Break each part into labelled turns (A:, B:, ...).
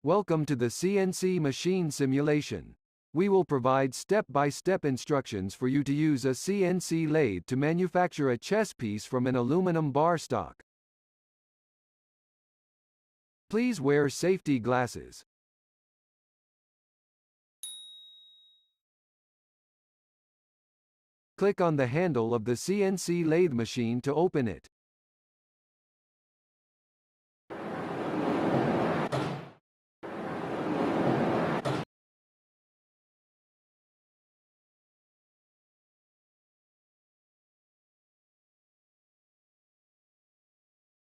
A: Welcome to the CNC machine simulation. We will provide step-by-step instructions for you to use a CNC lathe to manufacture a chess piece from an aluminum bar stock. Please wear safety glasses. Click on the handle of the CNC lathe machine to open it.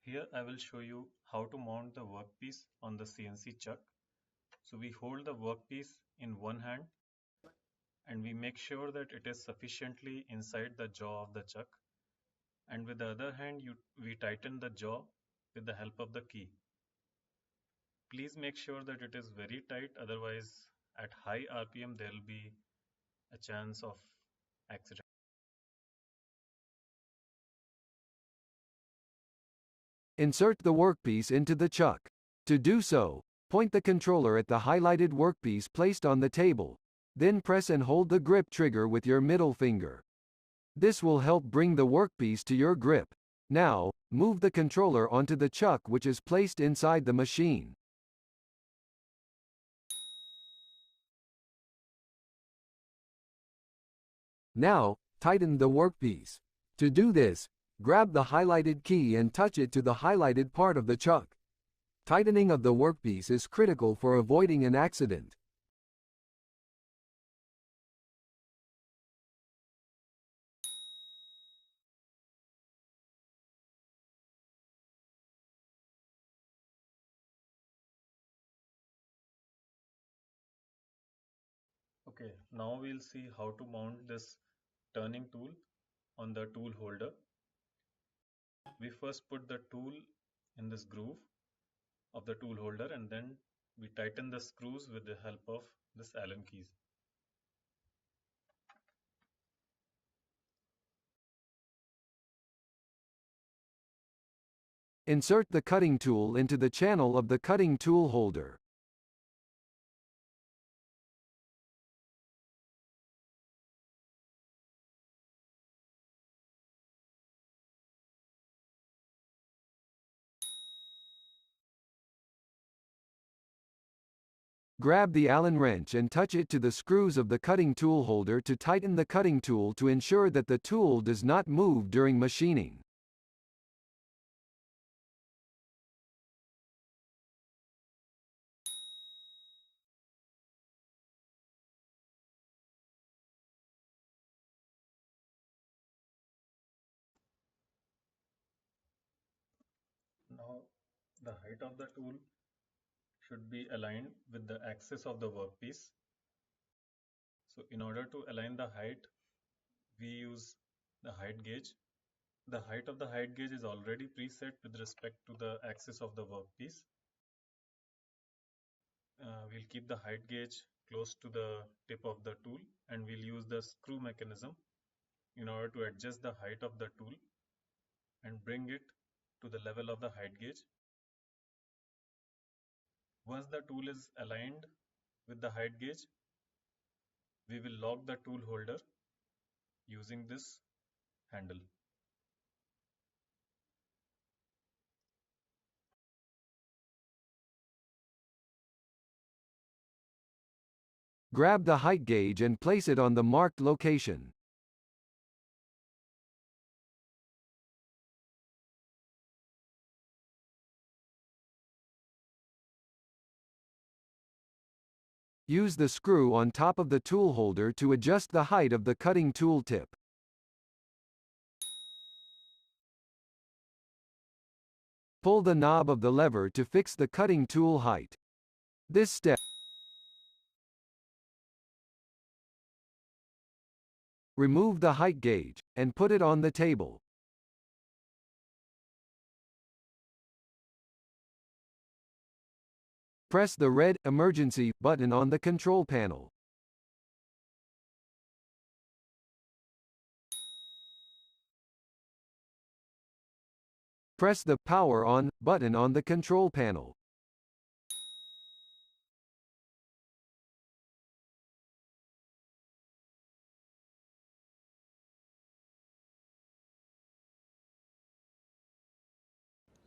B: Here I will show you how to mount the workpiece on the CNC chuck. So we hold the workpiece in one hand and we make sure that it is sufficiently inside the jaw of the chuck. And with the other hand, we tighten the jaw with the help of the key. Please make sure that it is very tight, otherwise at high RPM there will be a chance of accident.
A: Insert the workpiece into the chuck. To do so, point the controller at the highlighted workpiece placed on the table. Then press and hold the grip trigger with your middle finger. This will help bring the workpiece to your grip. Now, move the controller onto the chuck which is placed inside the machine. Now, tighten the workpiece. To do this, grab the highlighted key and touch it to the highlighted part of the chuck. Tightening of the workpiece is critical for avoiding an accident.
B: Okay, now we'll see how to mount this turning tool on the tool holder. We first put the tool in this groove of the tool holder and then we tighten the screws with the help of this Allen keys.
A: Insert the cutting tool into the channel of the cutting tool holder. Grab the Allen wrench and touch it to the screws of the cutting tool holder to tighten the cutting tool to ensure that the tool does not move during machining.
B: Now the height of the tool should be aligned with the axis of the workpiece. So in order to align the height, we use the height gauge. The height of the height gauge is already preset with respect to the axis of the workpiece. We'll keep the height gauge close to the tip of the tool and we'll use the screw mechanism in order to adjust the height of the tool and bring it to the level of the height gauge. Once the tool is aligned with the height gauge, we will lock the tool holder using this handle.
A: Grab the height gauge and place it on the marked location. Use the screw on top of the tool holder to adjust the height of the cutting tool tip. Pull the knob of the lever to fix the cutting tool height. This step remove the height gauge and put it on the table. Press the red emergency button on the control panel. Press the power on button on the control panel.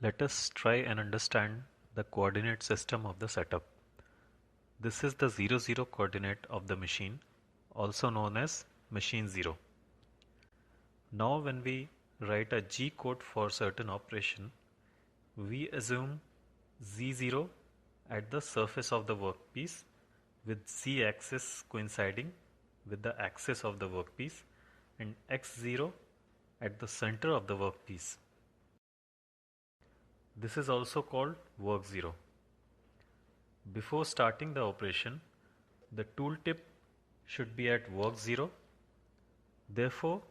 C: Let us try and understand the coordinate system of the setup. This is the 0, 0 coordinate of the machine, also known as machine 0. Now when we write a G code for certain operation, we assume Z0 at the surface of the workpiece with Z axis coinciding with the axis of the workpiece and X0 at the center of the workpiece. This is also called work 0. Before starting the operation, the tooltip should be at work 0. Therefore,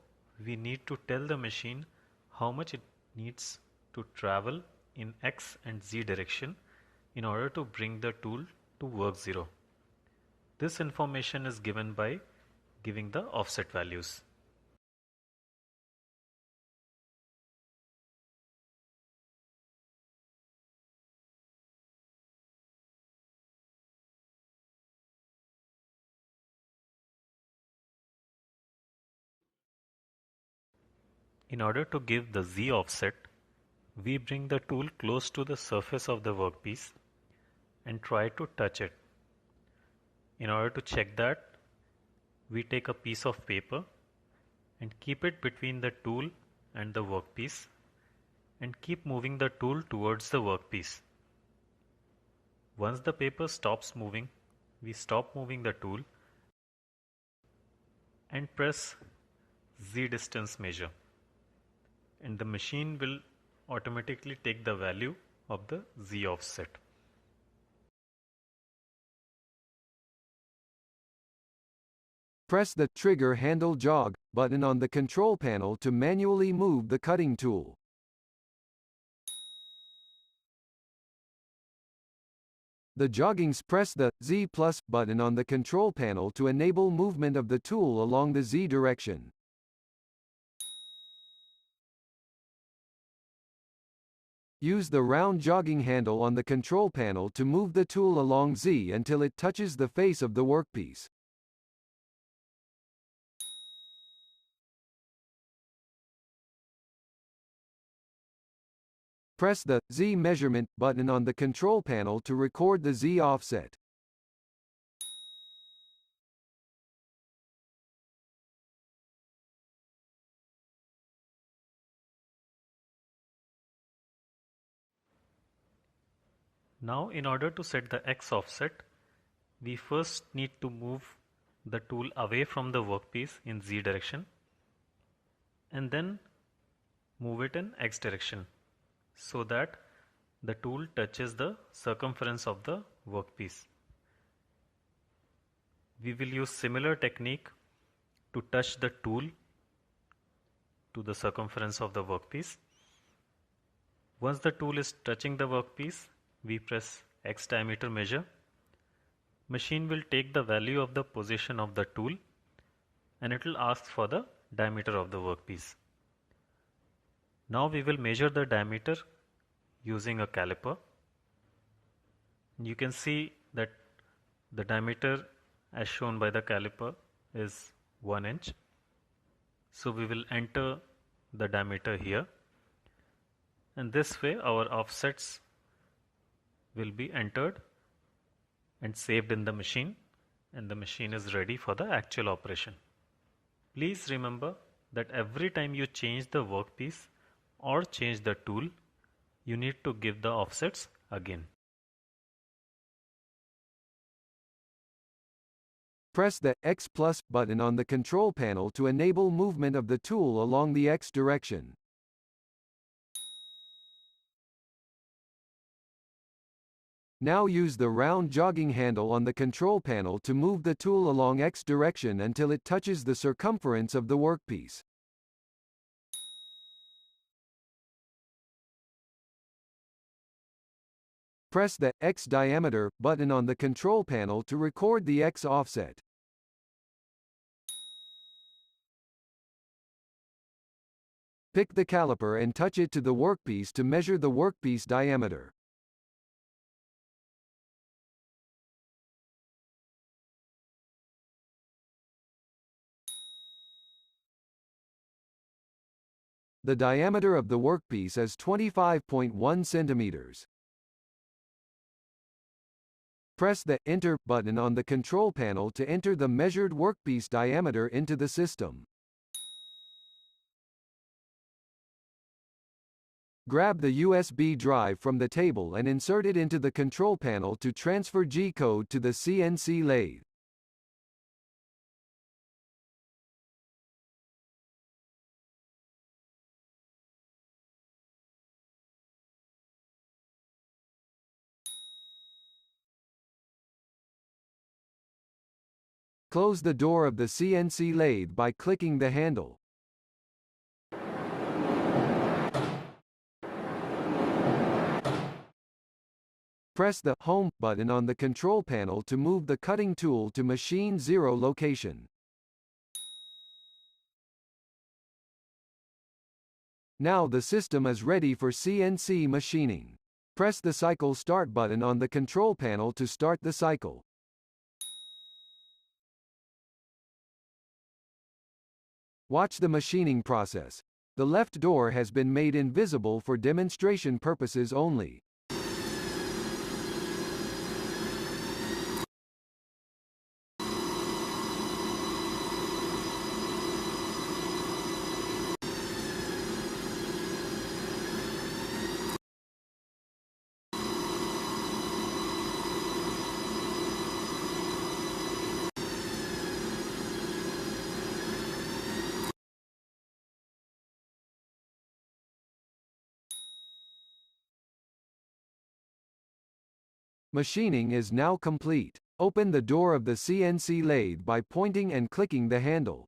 C: we need to tell the machine how much it needs to travel in X and Z direction in order to bring the tool to work 0. This information is given by giving the offset values. In order to give the Z offset, we bring the tool close to the surface of the workpiece and try to touch it. In order to check that, we take a piece of paper and keep it between the tool and the workpiece and keep moving the tool towards the workpiece. Once the paper stops moving, we stop moving the tool and press Z distance measure, and the machine will automatically take the value of the Z offset.
A: Press the trigger handle jog button on the control panel to manually move the cutting tool. The joggings press the Z plus button on the control panel to enable movement of the tool along the Z direction. Use the round jogging handle on the control panel to move the tool along Z until it touches the face of the workpiece. Press the Z measurement button on the control panel to record the Z offset.
C: Now in order to set the X offset, we first need to move the tool away from the workpiece in Z direction and then move it in X direction so that the tool touches the circumference of the workpiece. We will use similar technique to touch the tool to the circumference of the workpiece. Once the tool is touching the workpiece, we press X diameter measure. Machine will take the value of the position of the tool and it will ask for the diameter of the workpiece. Now we will measure the diameter using a caliper. You can see that the diameter as shown by the caliper is 1 inch. So we will enter the diameter here, and this way our offsets will be entered and saved in the machine, and the machine is ready for the actual operation. Please remember that every time you change the workpiece or change the tool, you need to give the offsets again.
A: Press the X plus button on the control panel to enable movement of the tool along the X direction. Now use the round jogging handle on the control panel to move the tool along X direction until it touches the circumference of the workpiece. Press the X diameter button on the control panel to record the X offset. Pick the caliper and touch it to the workpiece to measure the workpiece diameter. The diameter of the workpiece is 25.1 centimeters. Press the Enter button on the control panel to enter the measured workpiece diameter into the system. Grab the USB drive from the table and insert it into the control panel to transfer G-code to the CNC lathe. Close the door of the CNC lathe by clicking the handle. Press the Home button on the control panel to move the cutting tool to machine 0 location. Now the system is ready for CNC machining. Press the Cycle Start button on the control panel to start the cycle. Watch the machining process. The left door has been made invisible for demonstration purposes only. Machining is now complete. Open the door of the CNC lathe by pointing and clicking the handle.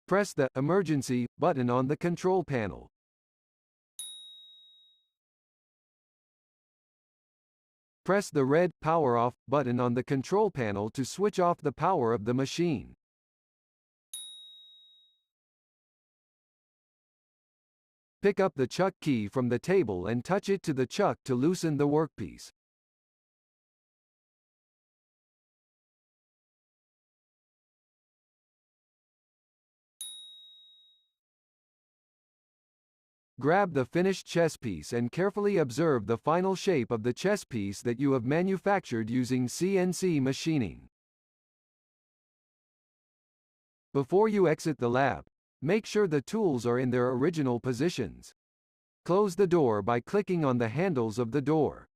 A: Press the Emergency button on the control panel. Press the red Power Off button on the control panel to switch off the power of the machine. Pick up the chuck key from the table and touch it to the chuck to loosen the workpiece. Grab the finished chess piece and carefully observe the final shape of the chess piece that you have manufactured using CNC machining. Before you exit the lab, make sure the tools are in their original positions. Close the door by clicking on the handles of the door.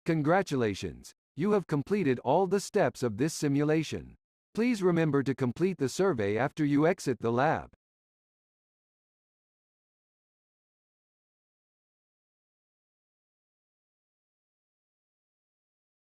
A: Congratulations! You have completed all the steps of this simulation. Please remember to complete the survey after you exit the lab.